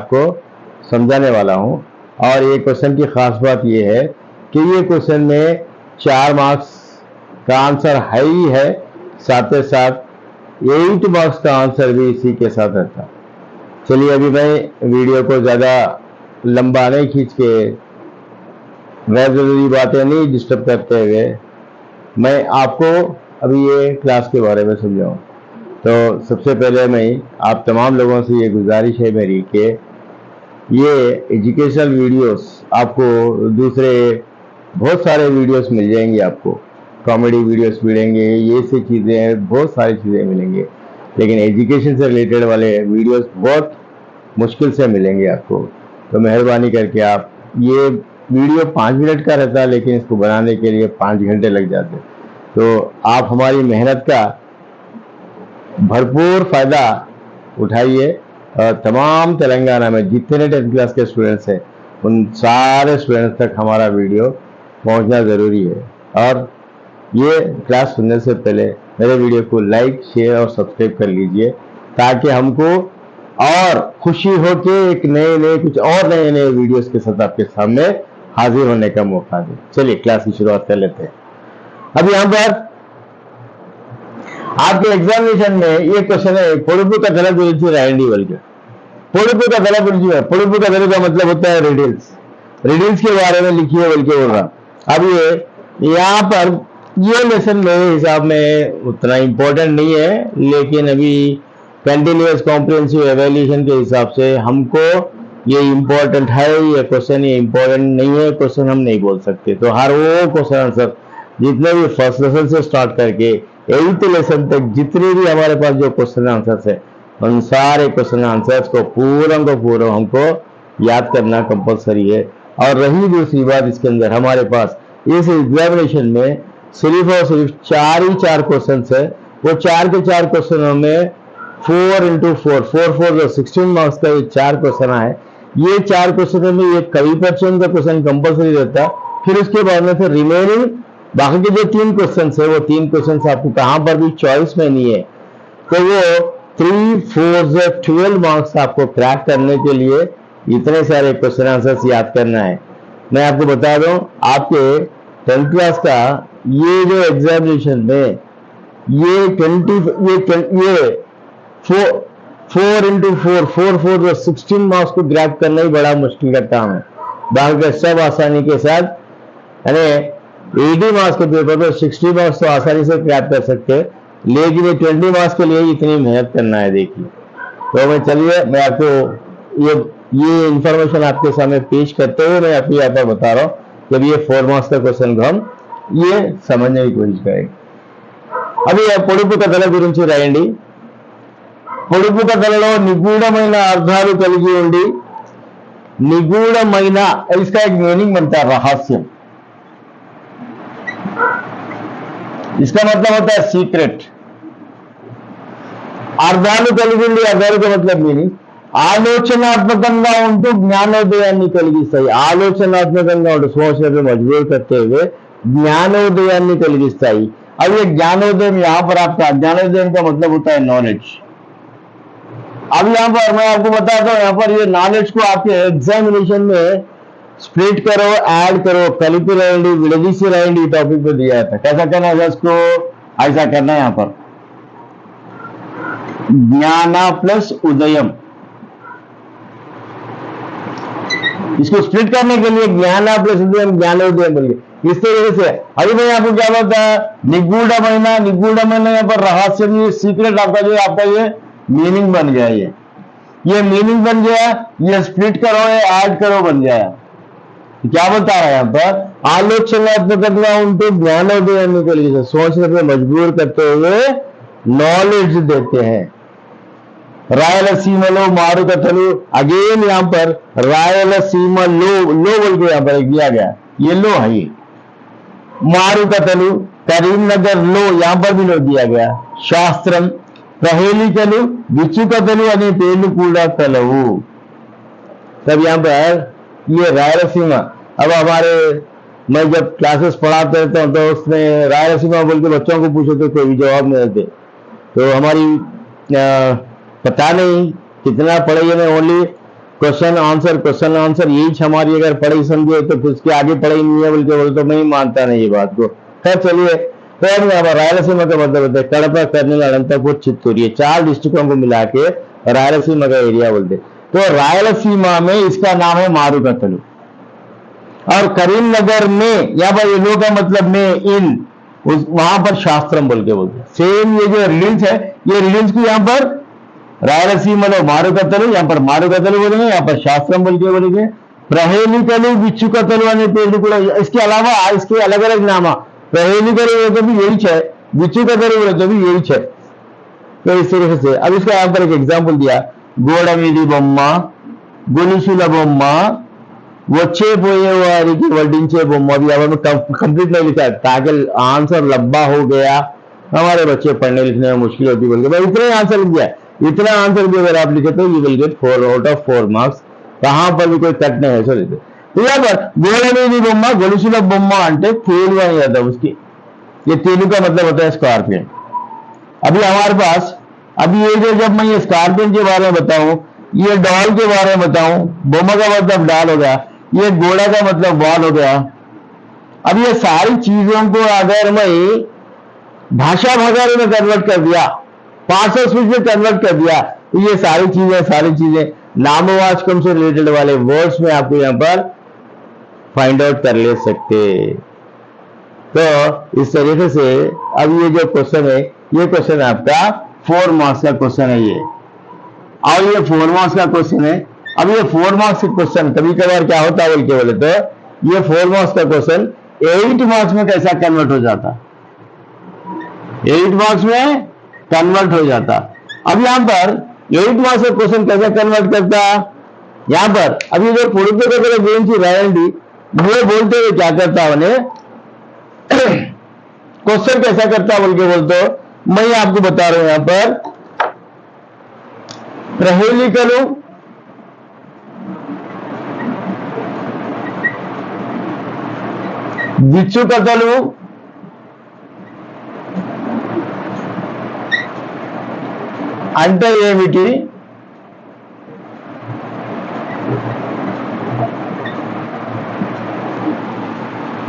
आपको समझाने वाला हूँ। और ये क्वेश्चन की खास बात ये है कि ये क्वेश्चन में 4 मार्क्स का आंसर है ही है, साथ ही साथ 8 मार्क्स का आंसर भी इसी के साथ रहता। चलिए अभी मैं वीडियो को ज़्यादा लंबा नहीं खींच के, गैर जरूरी बातें नहीं डिस्टर्ब करते हुए, मैं आपको अभी ये क्लास के बारे में समझाऊँ। तो सबसे पहले मैं आप तमाम लोगों से ये गुजारिश है मेरी कि ये एजुकेशनल वीडियोस आपको दूसरे बहुत सारे वीडियोस मिल जाएंगे, आपको कॉमेडी वीडियोस मिलेंगे, ये सी चीज़ें, बहुत सारी चीज़ें मिलेंगे, लेकिन एजुकेशन से रिलेटेड वाले वीडियोस बहुत मुश्किल से मिलेंगे आपको। तो मेहरबानी करके आप, ये वीडियो 5 मिनट का रहता है लेकिन इसको बनाने के लिए 5 घंटे लग जाते। तो आप हमारी मेहनत का भरपूर फ़ायदा उठाइए और तमाम तेलंगाना में जितने 10th क्लास के स्टूडेंट्स हैं उन सारे स्टूडेंट्स तक हमारा वीडियो पहुंचना ज़रूरी है। और ये क्लास सुनने से पहले मेरे वीडियो को लाइक, शेयर और सब्सक्राइब कर लीजिए ताकि हमको और खुशी हो कि एक कुछ और नए वीडियोस के साथ आपके सामने हाजिर होने का मौका दे। चलिए क्लास की शुरुआत कर लेते हैं। अब यहाँ पर आपके एग्जामिनेशन में ये क्वेश्चन है, పొడుపు కథల గురించి రాయండి बोलकर। పొడుపు కథల గురించి, పొడుపు కథలు का मतलब होता है रिडल्स, रिडल्स के बारे में लिखिए बोल के बोल रहा। अब ये यहाँ पर ये लेसन मेरे हिसाब में उतना इम्पोर्टेंट नहीं है, लेकिन अभी कंटिन्यूअस कॉम्प्रिहेंसिव एवेल्यूशन के हिसाब से हमको ये इम्पोर्टेंट है, ये क्वेश्चन ये इम्पोर्टेंट नहीं है क्वेश्चन हम नहीं बोल सकते। तो हर वो क्वेश्चन आंसर जितने भी फर्स्ट लेसन से स्टार्ट करके 8th लेसन तक जितने भी हमारे पास जो क्वेश्चन आंसर्स है उन सारे क्वेश्चन आंसर्स को पूरा हमको याद करना कंपलसरी है। और रही दूसरी बात, इसके अंदर हमारे पास इस एग्जामिनेशन में सिर्फ और सिर्फ 4 क्वेश्चन है। वो 4 के 4 क्वेश्चनों में 4 into 4 जो 16 मार्क्स का ये 4 क्वेश्चन है। ये 4 क्वेश्चनों में ये कवि परिचय का क्वेश्चन कंपलसरी रहता है। फिर उसके बाद में फिर रिमेनिंग बाकी के जो 3 क्वेश्चन है वो 3 क्वेश्चन आपको कहां पर भी चॉइस में नहीं है। तो वो 3 4 12 मार्क्स आपको क्रैक करने के लिए इतने सारे क्वेश्चन आंसर्स याद करना है। मैं आपको बता दूं, आपके 10th क्लास का ये जो एग्जामिनेशन में ये 4 into 4 जो 16 मार्क्स को ग्रैब करना ही बड़ा मुश्किल का काम है। बाकी सब आसानी के साथ, यानी 80 मार्क्स के पेपर पर 60 मार्क्स तो आसानी से क्रैक कर सकते हैं, लेकिन ये 20 मार्क्स के लिए इतनी मेहनत करना है। देखिए, तो मैं चलिए मैं आपको ये इंफॉर्मेशन आपके सामने पेश करते हुए मैं आपको यहाँ पर बता रहा हूँ जब ये 4 मार्क्स का क्वेश्चन को हम ये समझने की कोशिश करेंगे। अभी పొడుపు కథల గురించి రాయండి। పొడుపు కథలలో నిగూఢమైన అర్థాలు కలిగి ఉండి నిగూఢమైన, इसका एक मीनिंग बनता है रहस्यम, इसका मतलब होता है सीक्रेट। అర్థాలు కలిగి ఉండి, అర్థాలు का मतलब मीनिंग ఆలోచనాత్మకంగా ఉంటూ జ్ఞానోదయాన్ని కలిగిస్తాయి। ఆలోచనాత్మకంగా ఉంటూ सोचने पे मजबूर करते हुए ज्ञानोदयाన్ని కలిగిస్తాయి। अब ये ज्ञानोदय यहाँ पर आपका ज्ञानोदय का मतलब होता है नॉलेज। अब यहाँ पर मैं आपको बताता हूँ, यहाँ पर ये नॉलेज को आपके एग्जामिनेशन में स्प्लिट करो, ऐड करो, కలిపి రాయండి, విడదీసి రాయండి, टॉपिक पे दिया था। कैसा करना है इसको, ऐसा करना है। यहाँ पर ज्ञाना प्लस उदयम, इसको स्प्लिट करने के लिए ज्ञाना प्लस उदयम ज्ञानोदय बोलिए, इस तरीके से। अभी मैं आपको क्या बोलता है, निगूढ़మైన, निगूढ़మైన यहाँ पर रहस्य, ये सीक्रेट आपका ये मीनिंग बन गया। ये मीनिंग बन गया, ये स्प्लिट करो, ये ऐड करो बन जाए। क्या बता रहा है यहाँ पर, ఆలోచనాత్మకంగా ఉంటూ జ్ఞానోదయాన్ని కలిగిస్తే, सोचने पे मजबूर करते हुए नॉलेज देते हैं। రాయలసీమలో మారుకథలు, अगेन यहाँ पर రాయలసీమలో लो बोल के यहाँ पर दिया गया, ये लो है। ये మారుకథలు, కరీంనగర్ లో यहाँ पर भी लो दिया गया। శాస్త్రం, ప్రహేళికలు, విచ్చుకథలు అనే పేర్లు కూడా కలవు। तब यहाँ पर ये रायलसीमा, अब हमारे मैं जब क्लासेस पढ़ाते रहता हूँ तो उसमें रायलसीमा बोल के बच्चों को पूछो तो कोई भी जवाब नहीं देते। तो हमारी पता नहीं कितना पढ़े, मैं ओनली क्वेश्चन आंसर यही हमारी अगर पढ़ाई समझे तो फिर उसके आगे पढ़ाई नहीं है बोल के बोल तो मैं ही मानता नहीं ये बात को। खैर चलिए, तो रायलसीमा का मतलब होता है कड़पा, कर्नूल, अनंतपुर, चित्तूर, ये 4 डिस्ट्रिक्टों को मिला के रायलसीमा का एरिया बोलते। तो रायलसीमा में इसका नाम है मारुकतलु। और करीमनगर में या पर लो का मतलब में इन वहां पर शास्त्रम बोल के बोलते। सेम ये जो रिलीज है, ये रिलीज को यहाँ पर रायलसीमा मारुकतलु, यहाँ पर मारुकतलु बोलेंगे, यहाँ पर शास्त्रम बोल के बोलेंगे। प्रहेलिकलु, बिच्छुकतलु अने पेड़ को, इसके अलावा इसके अलग अलग नाम, प्रहेलिकलु तो भी यही है, बिच्छुकतलु तो भी यही है। तो इस तरीके से अब इसका यहाँ पर एक एग्जाम्पल दिया, गोड़मीदी बोम्मा, गोलिशुला बोम्मा, వచ్చే పోయే వారికి వడ్డించే బొమ్మ। अभी अब कंप्लीट नहीं लिखा ताकि आंसर लंबा हो गया, हमारे बच्चे पढ़ने लिखने में मुश्किल होती बोल के भाई इतना आंसर लिख दिया। इतना आंसर भी अगर आप लिखे तो you will get 4 out of 4 marks. कहां पर भी कोई कट नहीं है। सर तो यहाँ पर गोड़मीदी बोम्मा, गोलिशुला बोम्मा అంటే తేలు అని अर्थम उसकी, ये तेलु का मतलब होता है स्कॉर्पियन। अभी हमारे पास अभी ये जो जब मैं ये स्कॉर्पियन के बारे में बताऊं, ये डॉल के बारे में बताऊं, बोमा का मतलब डाल हो गया, ये घोड़ा का मतलब बॉल हो गया। अब ये सारी चीजों को अगर मैं भाषा भगारी में कन्वर्ट कर दिया, 500 स्पीच में कन्वर्ट कर दिया, तो ये सारी चीजें नामवाचकम से रिलेटेड वाले वर्ड्स में आपको यहां पर फाइंड आउट कर ले सकते। तो इस तरीके से अब ये जो क्वेश्चन है, ये क्वेश्चन आपका 4 मार्क्स का क्वेश्चन है ये, और ये 4 मार्क्स का क्वेश्चन है। अब ये 4 मार्क्स का क्वेश्चन कभी कभार क्या होता है बोल के बोले तो ये 4 मार्क्स का क्वेश्चन 8 मार्क्स में कैसा कन्वर्ट हो जाता, 8 मार्क्स में कन्वर्ट हो जाता। अब यहां पर 8 मार्क्स का क्वेश्चन कैसा कन्वर्ट करता, यहां पर अभी जो पुरुषों का तरह गुరించి राయండి, वो बोलते हुए क्या करता उन्हें क्वेश्चन कैसा करता बोल के बोलते मैं आपको बता रहा हूं। यहां पर प्रहेलिकलु, బిచ్చుకథలు, అంటే ఏమిటి,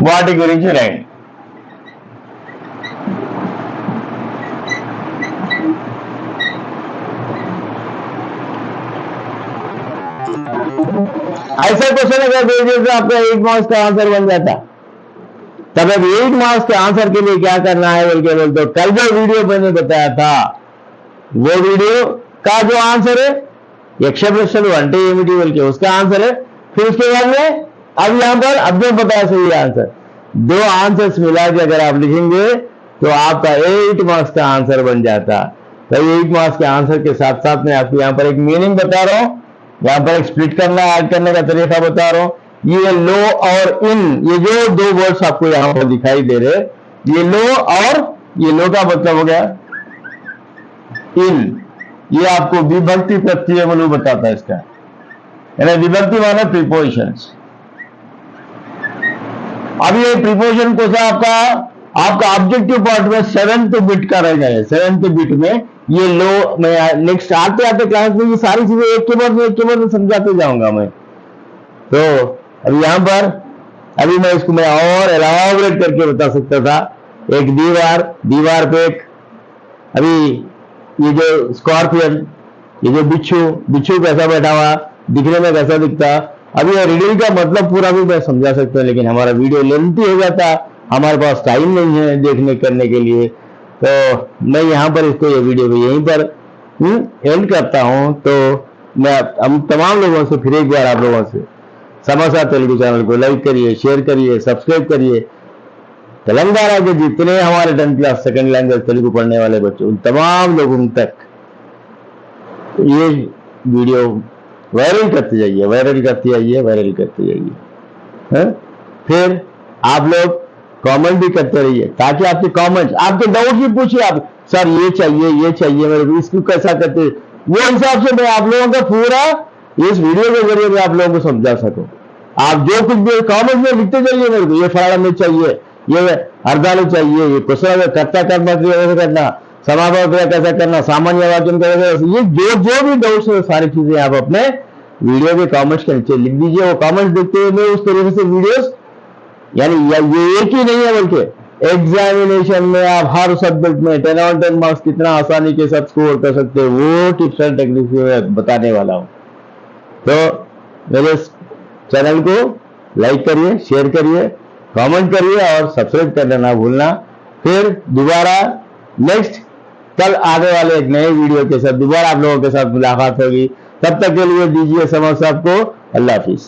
వాటి గురించి రాయండి। ऐसा क्वेश्चन अगर दे दिया तो आपका 8 मार्क्स का आंसर बन जाता। तब अब 8 मार्क्स के आंसर के लिए क्या करना है बोल के बोलते हो, कल जो वीडियो मैंने बताया था वो वीडियो का जो आंसर है यक्ष प्रश्न అంటే ఏమిటి बोल के उसका आंसर है। फिर उसके बाद में अब यहां पर अब जो बताया सही आंसर, 2 आंसर्स मिला के अगर आप लिखेंगे तो आपका 8 मार्क्स का आंसर बन जाता। तो 8 मार्क्स के आंसर के साथ साथ मैं आपको यहां पर एक मीनिंग बता रहा हूं, यहां पर एक स्प्लिट करना ऐड करने का तरीका बता रहा हूं। ये लो और इन, ये जो 2 वर्ड्स आपको यहां पर दिखाई दे रहे, ये लो और ये लो का मतलब हो गया इन, ये आपको विभक्ति प्रत्यय बोलो बताता है इसका, यानी विभक्ति माने प्रीपोजिशंस। अब ये प्रीपोजिशन को सा आपका ऑब्जेक्टिव पार्ट में 7th बिट का रह जाएगा। 7th बिट में ये लो, मैं नेक्स्ट आते आते क्लास में ये सारी चीजें एक के बाद में समझाते जाऊंगा मैं। तो अब यहां पर अभी मैं इसको मैं और एलाबोरेट करके बता सकता था। एक दीवार पे एक, अभी ये जो स्कॉर्पियन, ये जो बिच्छू कैसा बैठा हुआ, दिखने में कैसा दिखता। अभी ये रिडल का मतलब पूरा भी मैं समझा सकता हूं, लेकिन हमारा वीडियो लेंथी हो जाता, हमारे पास टाइम नहीं है देखने करने के लिए। तो मैं यहाँ पर इसको ये वीडियो को यहीं पर एंड करता हूं। तो मैं हम तमाम लोगों से फिर एक बार आप लोगों से समाचार तेलुगु चैनल को लाइक करिए, शेयर करिए, सब्सक्राइब करिए। तेलंगाना के जितने हमारे 10th class second language Telugu पढ़ने वाले बच्चे, उन तमाम लोगों तक ये वीडियो वायरल करते जाइए। फिर आप लोग कमेंट भी करते रहिए, ताकि आपके कमेंट्स, आपके डाउट भी पूछिए। आप सर ये चाहिए मेरे, इसको कैसा करते, वो हिसाब से मैं आप लोगों का पूरा इस वीडियो के जरिए मैं आप लोगों को समझा सकूं। आप जो कुछ भी कमेंट में लिखते जाइए मेरे को, ये फलाना में चाहिए, ये अर्धालु चाहिए, ये क्वेश्चन कर्ता कर्म क्रिया कैसे करना, समापन क्रिया कैसा करना, सामान्य वाक्य कैसे, ये जो भी डाउट्स है सारी चीजें आप अपने वीडियो के कमेंट्स के नीचे लिख दीजिए। वो कमेंट्स देखते हुए मैं उस तरीके से वीडियोस, यानी ये एक ही नहीं है बल्कि एग्जामिनेशन में आप हर सब्जेक्ट में 10 और 10 मार्क्स कितना आसानी के साथ स्कोर कर सकते हैं, वो टिप्स एंड टेक्निक्स में बताने वाला हूं। तो मेरे चैनल को लाइक करिए, शेयर करिए, कमेंट करिए और सब्सक्राइब करना ना भूलना। फिर दोबारा नेक्स्ट कल आने वाले एक नए वीडियो के साथ दोबारा आप लोगों के साथ मुलाकात होगी। तब तक के लिए दीजिए समझ सबको अल्लाह हाफिज।